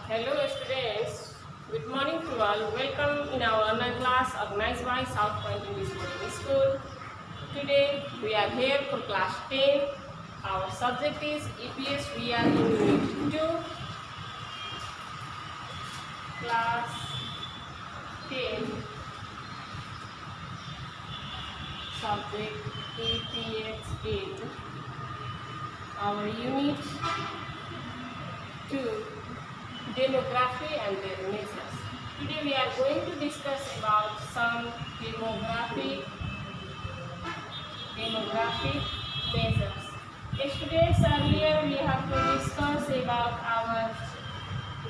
Hello students, good morning to all. Welcome in our online class organized by South Point English Medium School. Today we are here for class 10. Our subject is EPS. We are in unit 2, class 10. Subject EPS in our unit 2. Demography and their measures. Today we are going to discuss about some demographic measures. Students, earlier we have to discuss about our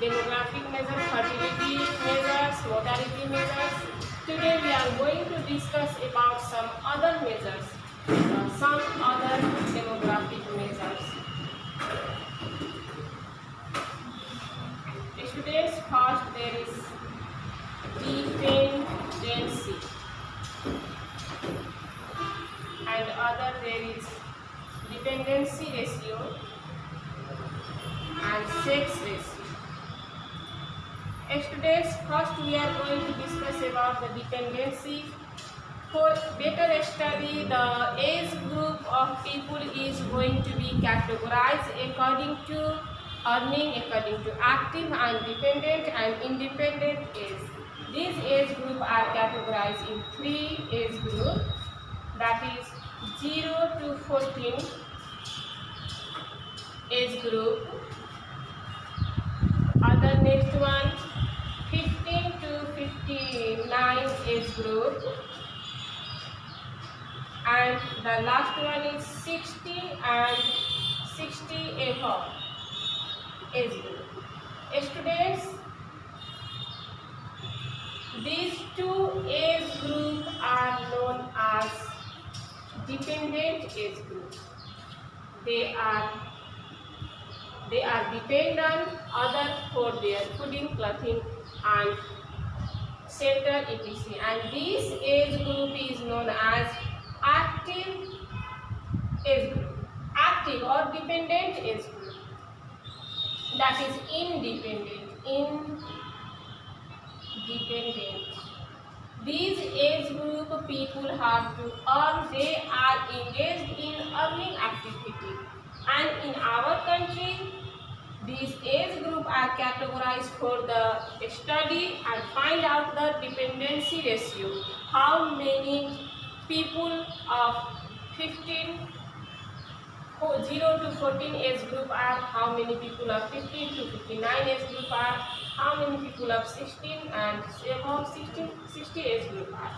demographic measures, fertility measures, mortality measures. Today we are going to discuss about some other measures, some other demographic measures. Students, first there is dependency and other there is dependency ratio and sex ratio. Students, first we are going to discuss about the dependency. For better study, the age group of people is going to be categorized according to earning, according to active and dependent and independent age. These age groups are categorized in 3 age groups, that is 0 to 14 age group. Other next one 15 to 59 age group, and the last one is 60 and 60 above age group. Students, these two age groups are known as dependent age groups. They are dependent other for their fooding, clothing and shelter etc. And this age group is known as active age group. Active or dependent age group, that is independent. These age group people have to earn. They are engaged in earning activity, and in our country these age group are categorized for the study and find out the dependency ratio. How many people of 0 to 14 age group are, how many people of 15 to 59 age group are, how many people of 16 and above 60 age group are.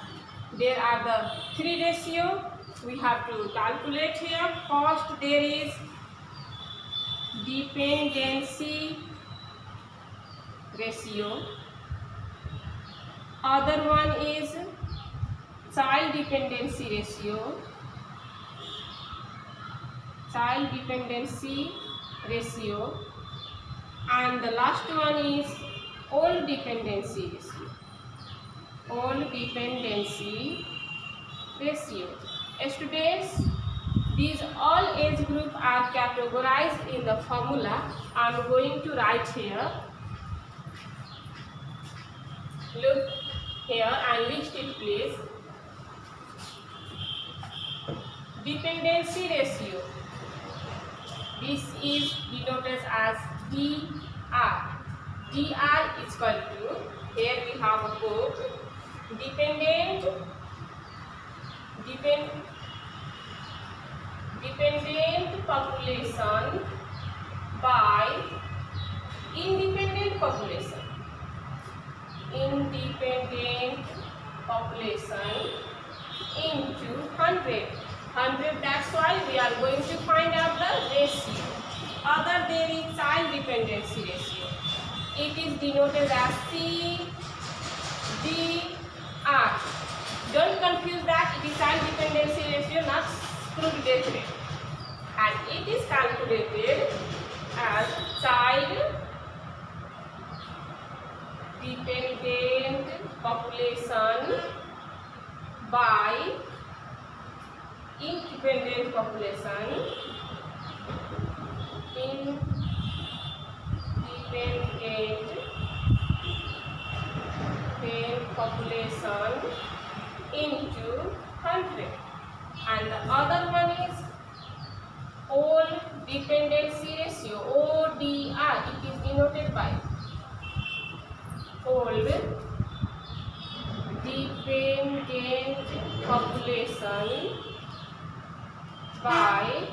There are the 3 ratio we have to calculate here. First there is dependency ratio. Other one is child dependency ratio. And the last one is old dependency ratio. Students, these all age group are categorized in the formula. I am going to write here. Look here and list it please. Dependency ratio, this is denoted as DR. DR is equal to, here we have a code, dependent population by independent population. Into 100. That's why we are going to find out the ratio. Other there is child dependency ratio. It is denoted as CDR. Don't confuse that. It is child dependency ratio, not screwed death rate. And it is calculated as child dependent population by independent population. Independent population into 100, and the other one is all dependency ratio, ODR. It is denoted by all dependent population by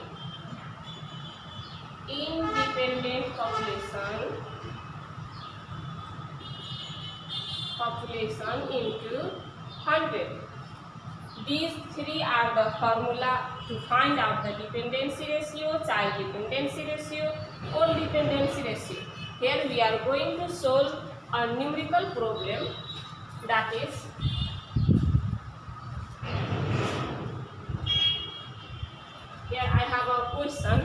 independent population into 100. These three are the formula to find out the dependency ratio, child dependency ratio, all dependency ratio. Here we are going to solve a numerical problem, that is here I have a question.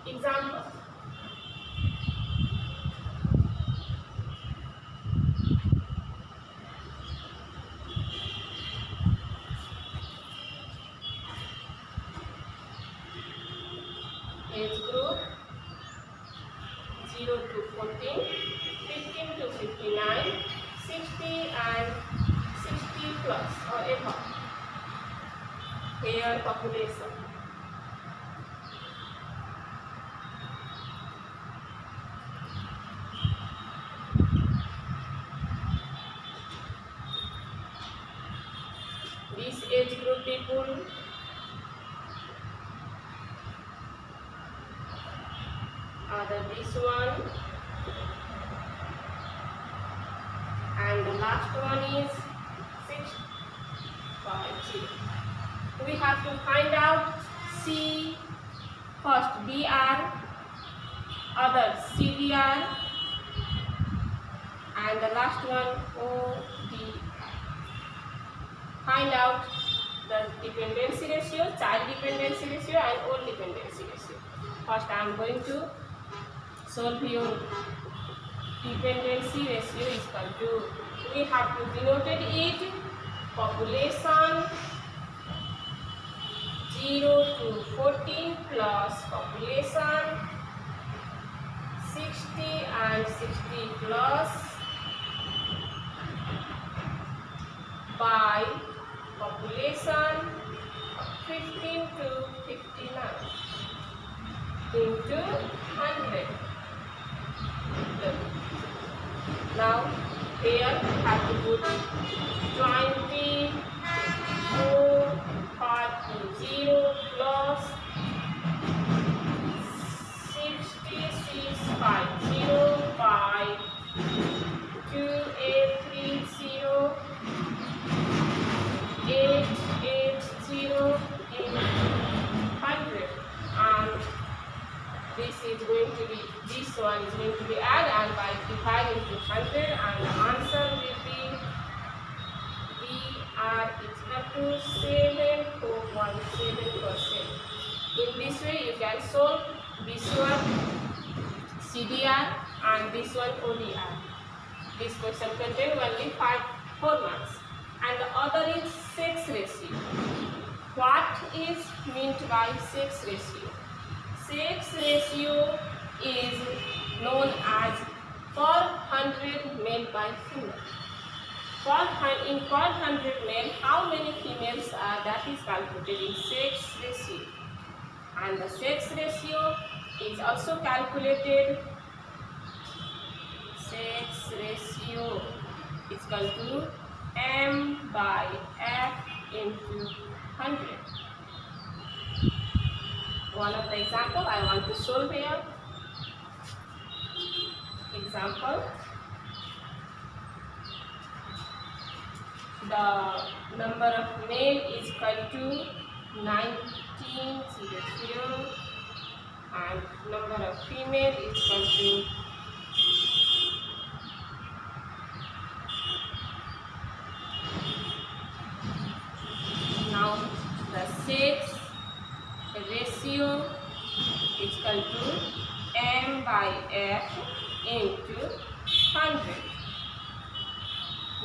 Example. Age group 0 to 14, 15 to 59, 60 and 60 plus or above. Here population. This age group people this one, and the last one is 650. We have to find out C first, BR, others CDR, and the last one ODR. Find out the dependency ratio, child dependency ratio, and all dependency ratio. First I am going to solve your dependency ratio is equal to, we have to denoted it population 0 to 14 plus population 60 and 60 plus by population 15 to 59 into 100. Now here we have to put 2450 plus 6650 by 2830 880 in 100, and this is going to be, this one is going to be added and by dividing into 100, and the answer will be BR is equal to 7.17%. In this way you can solve this one CDR and this one ODR. This question contains only 4 marks. And the other is sex ratio. What is meant by sex ratio? Sex ratio is known as per 100 male by female. In per 100 male, how many females are, that is calculated in sex ratio. And the sex ratio is also calculated. Sex ratio is equal to M by F into 100. One of the example I want to solve here. Example. The number of male is equal to 1900 and number of female is equal to now the sex ratio is equal to M by F into 100.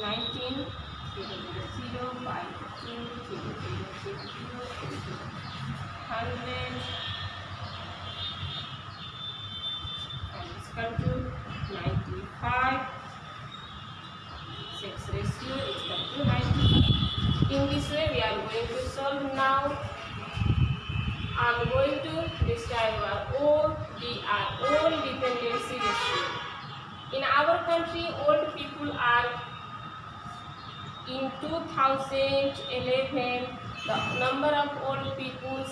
1900 by 2000 into 100 equal to 95. 6 ratio is equal to 90. In this way we are going to solve now. I am going to describe our ODR, old dependency ratio. In our country, old people are, in 2011, the number of old people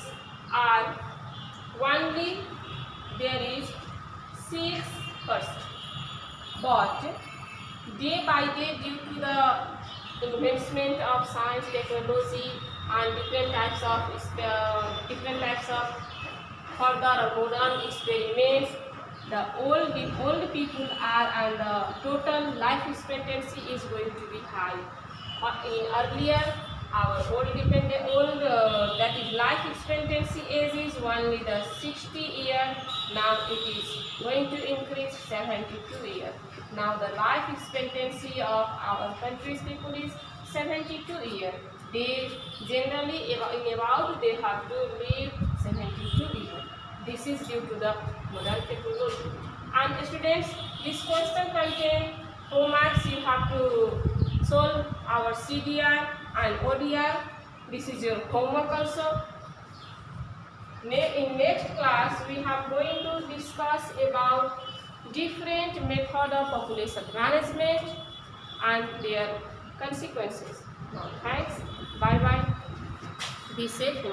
are only there is 6%. But day by day, due to the advancement of science, technology, and different types of further modern experiments, the old people are, and the total life expectancy is going to be high. In earlier, our that is life expectancy age is only the 60 years. Now it is going to increase 72 years. Now the life expectancy of our country's people is 72 years. They generally they have to live 72 years. This is due to the modern technology. And students, this question contains homeworks. You have to solve our CDR and ODR. This is your homework also. In next class, we are going to discuss about different method of population management and their consequences. Now, thanks. Bye bye. Be safe.